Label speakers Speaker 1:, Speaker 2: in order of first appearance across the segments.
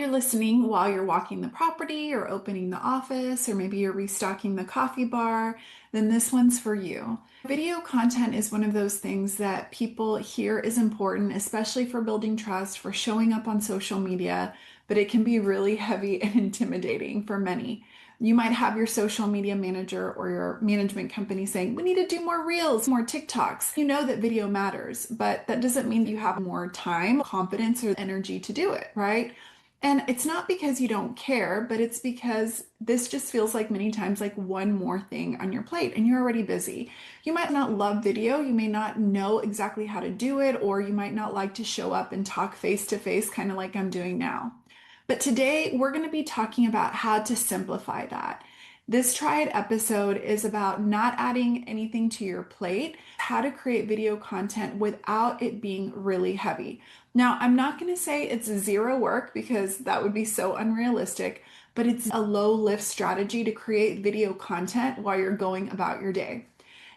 Speaker 1: You're listening while you're walking the property or opening the office, or maybe you're restocking the coffee bar, then this one's for you. Video content is one of those things that people hear is important, especially for building trust, for showing up on social media, but it can be really heavy and intimidating for many. You might have your social media manager or your management company saying, we need to do more reels, more TikToks. You know that video matters, but that doesn't mean you have more time, confidence, or energy to do it, right? And it's not because you don't care, but it's because this just feels like many times like one more thing on your plate and you're already busy. You might not love video, you may not know exactly how to do it, or you might not like to show up and talk face to face, kind of like I'm doing now. But today we're going to be talking about how to simplify that. This triad episode is about not adding anything to your plate, how to create video content without it being really heavy. Now, I'm not going to say it's zero work because that would be so unrealistic, but it's a low lift strategy to create video content while you're going about your day.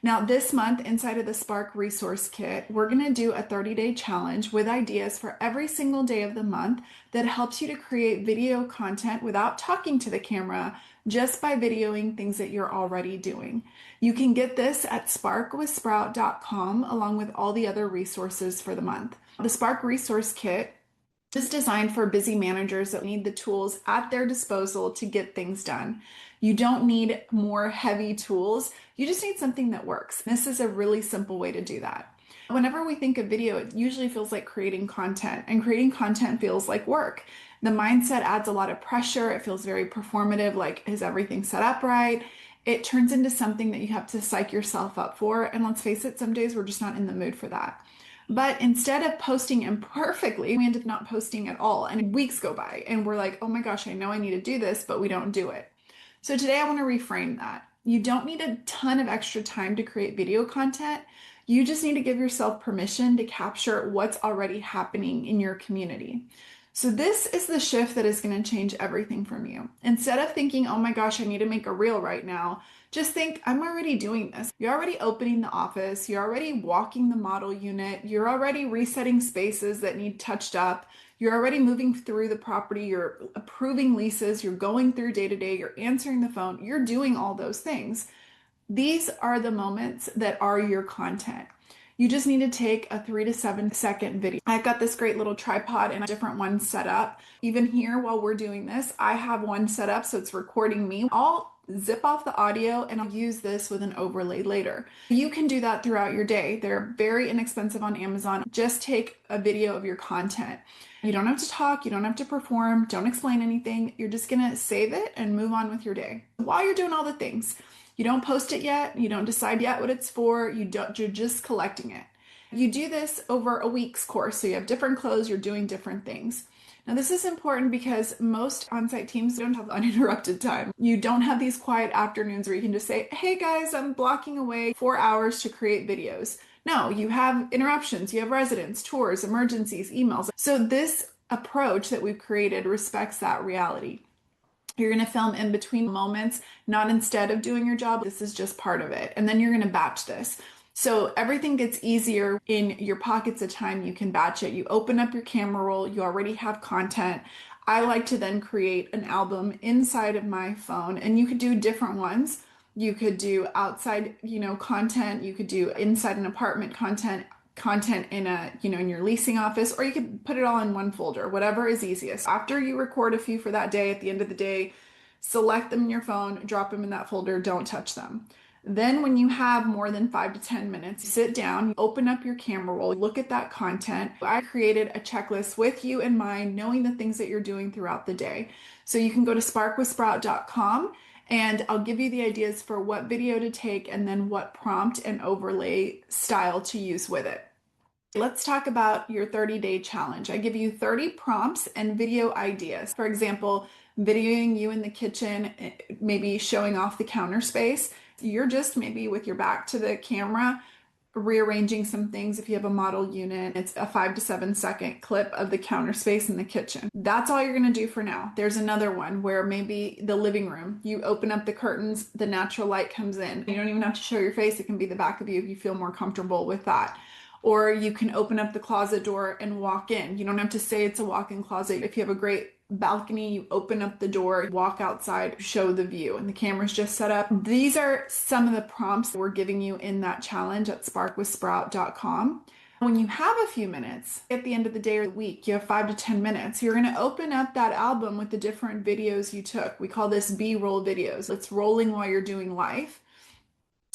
Speaker 1: Now, this month, inside of the Spark Resource Kit, we're going to do a 30-day challenge with ideas for every single day of the month that helps you to create video content without talking to the camera, just by videoing things that you're already doing. You can get this at sparkwithsprout.com along with all the other resources for the month. The Spark Resource Kit is designed for busy managers that need the tools at their disposal to get things done. You don't need more heavy tools. You just need something that works. This is a really simple way to do that. Whenever we think of video, it usually feels like creating content, and creating content feels like work. The mindset adds a lot of pressure. It feels very performative, like, is everything set up right? It turns into something that you have to psych yourself up for. And let's face it, some days we're just not in the mood for that. But instead of posting imperfectly, we end up not posting at all. And weeks go by and we're like, oh my gosh, I know I need to do this, but we don't do it. So today I want to reframe that. You don't need a ton of extra time to create video content. You just need to give yourself permission to capture what's already happening in your community. So this is the shift that is going to change everything from you. Instead of thinking, oh my gosh, I need to make a reel right now, just think, I'm already doing this. You're already opening the office. You're already walking the model unit. You're already resetting spaces that need touched up. You're already moving through the property. You're approving leases. You're going through day to day. You're answering the phone. You're doing all those things. These are the moments that are your content. You just need to take a 3 to 7 second video. I've got this great little tripod and a different one set up. Even here while we're doing this, I have one set up so it's recording me. I'll zip off the audio and I'll use this with an overlay later. You can do that throughout your day. They're very inexpensive on Amazon. Just take a video of your content. You don't have to talk, you don't have to perform, don't explain anything. You're just gonna save it and move on with your day. While you're doing all the things, you don't post it yet, you don't decide yet what it's for, you're just collecting it. You do this over a week's course, so you have different clothes, you're doing different things. Now, this is important because most on-site teams don't have uninterrupted time. You don't have these quiet afternoons where you can just say, hey guys, I'm blocking away 4 hours to create videos. No, you have interruptions, you have residents, tours, emergencies, emails. So this approach that we've created respects that reality. You're going to film in between moments, not instead of doing your job. This is just part of it. And then you're going to batch this. So everything gets easier in your pockets of time. You can batch it. You open up your camera roll. You already have content. I like to then create an album inside of my phone, and you could do different ones. You could do outside, content. You could do inside an apartment content in in your leasing office, or you could put it all in one folder, whatever is easiest. After you record a few for that day, at the end of the day, select them in your phone, drop them in that folder, don't touch them. Then when you have more than 5 to 10 minutes, sit down, open up your camera roll, look at that content. I created a checklist with you in mind, knowing the things that you're doing throughout the day. So you can go to sparkwithsprout.com and I'll give you the ideas for what video to take and then what prompt and overlay style to use with it. Let's talk about your 30-day challenge. I give you 30 prompts and video ideas. For example, videoing you in the kitchen, maybe showing off the counter space. You're just maybe with your back to the camera, rearranging some things. If you have a model unit, it's a 5 to 7 second clip of the counter space in the kitchen. That's all you're going to do for now. There's another one where maybe the living room, you open up the curtains, the natural light comes in. You don't even have to show your face. It can be the back of you if you feel more comfortable with that. Or you can open up the closet door and walk in. You don't have to say it's a walk-in closet. If you have a great balcony, you open up the door, walk outside, show the view, and the camera's just set up. These are some of the prompts we're giving you in that challenge at sparkwithsprout.com. When you have a few minutes at the end of the day or the week, you have 5 to 10 minutes, you're going to open up that album with the different videos you took. We call this B-roll videos. It's rolling while you're doing life.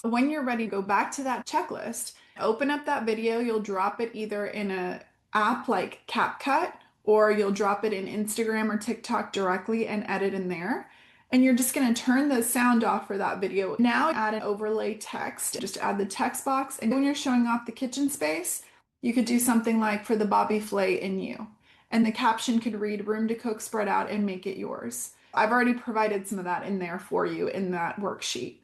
Speaker 1: When you're ready to go back to that checklist, open up that video. You'll drop it either in an app like CapCut, or you'll drop it in Instagram or TikTok directly and edit in there. And you're just going to turn the sound off for that video. Now add an overlay text. Just add the text box. And when you're showing off the kitchen space, you could do something like for the Bobby Flay in you. And the caption could read room to cook spread out and make it yours. I've already provided some of that in there for you in that worksheet.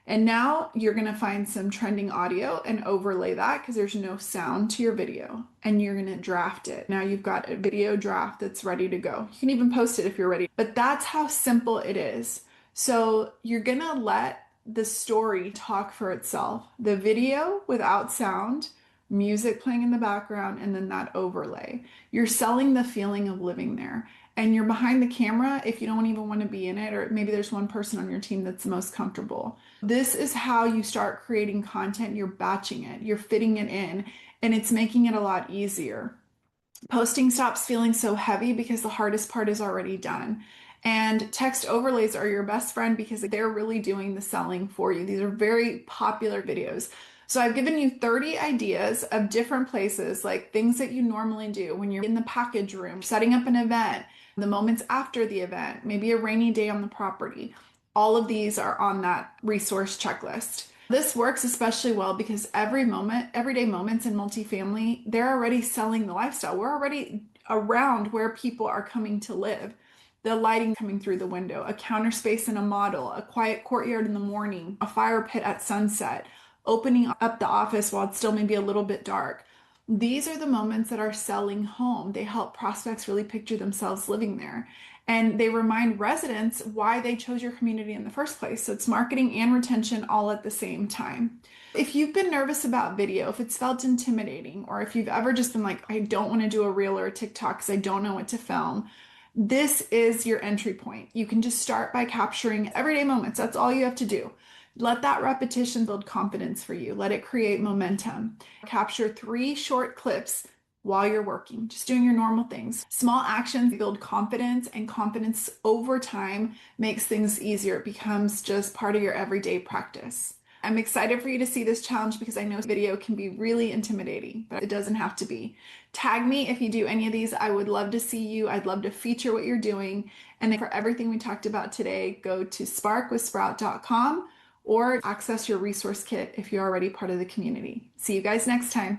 Speaker 1: And now you're going to find some trending audio and overlay that because there's no sound to your video, and you're going to draft it. Now you've got a video draft that's ready to go. You can even post it if you're ready, but that's how simple it is. So you're going to let the story talk for itself. The video without sound, music playing in the background, and then that overlay. You're selling the feeling of living there. And you're behind the camera if you don't even want to be in it, or maybe there's one person on your team that's the most comfortable. This is how you start creating content. You're batching it, you're fitting it in, and it's making it a lot easier. Posting stops feeling so heavy because the hardest part is already done. And text overlays are your best friend because they're really doing the selling for you. These are very popular videos. So I've given you 30 ideas of different places, like things that you normally do when you're in the package room, setting up an event, the moments after the event, maybe a rainy day on the property. All of these are on that resource checklist. This works especially well because everyday moments in multifamily, they're already selling the lifestyle. We're already around where people are coming to live. The lighting coming through the window, a counter space in a model, a quiet courtyard in the morning, a fire pit at sunset, opening up the office while it's still maybe a little bit dark. These are the moments that are selling home. They help prospects really picture themselves living there. And they remind residents why they chose your community in the first place. So it's marketing and retention all at the same time. If you've been nervous about video, if it's felt intimidating, or if you've ever just been like, I don't want to do a reel or a TikTok because I don't know what to film, this is your entry point. You can just start by capturing everyday moments. That's all you have to do. Let that repetition build confidence for you. Let it create momentum. Capture 3 short clips while you're working, just doing your normal things. Small actions build confidence, and confidence over time makes things easier. It becomes just part of your everyday practice. I'm excited for you to see this challenge because I know video can be really intimidating, but it doesn't have to be. Tag me if you do any of these. I would love to see you. I'd love to feature what you're doing. And for everything we talked about today, go to sparkwithsprout.com or access your resource kit if you're already part of the community. See you guys next time.